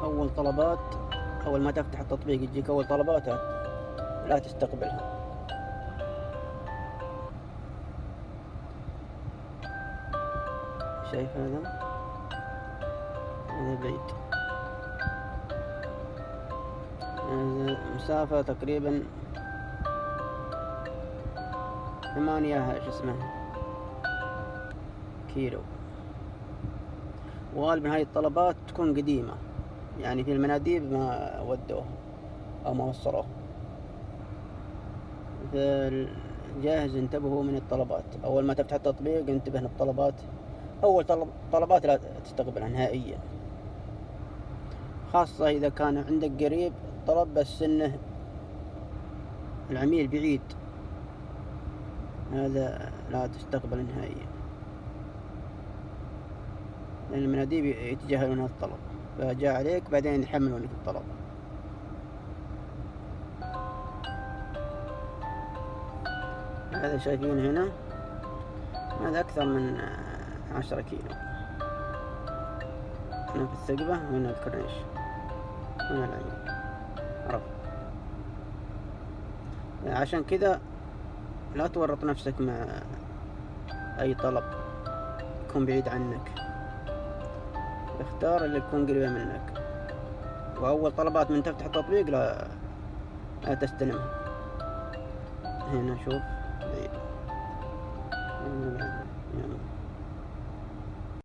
أول طلبات، أول ما تفتح التطبيق يجيك أول طلبات لا تستقبلها. شايف هذا بعيد، مسافة تقريبا 8 كيلو. وغالبا هاي الطلبات تكون قديمة، يعني في المناديب ما ودوها أو ما وصلوها. جاهز، انتبهوا من الطلبات. أول ما تفتح التطبيق انتبه من الطلبات. أول طلبات لا تستقبلها نهائيا، خاصة إذا كان عندك قريب طلب بس إنه العميل بعيد، هذا لا تستقبل نهائيا، لأن المناديب يتجاهلون هذا الطلب، فجاء عليك بعدين يحملونك الطلب. هذا شايفين هنا، هذا أكثر من 10 كيلو. هنا في الثقبة، وهنا الكورنيش، هنا العميل. عرفت؟ عشان كذا لا تورط نفسك مع أي طلب يكون بعيد عنك، اختار اللي يكون قريبة منك. وأول طلبات من تفتح التطبيق لا تستلمها. هنا شوف بعيد.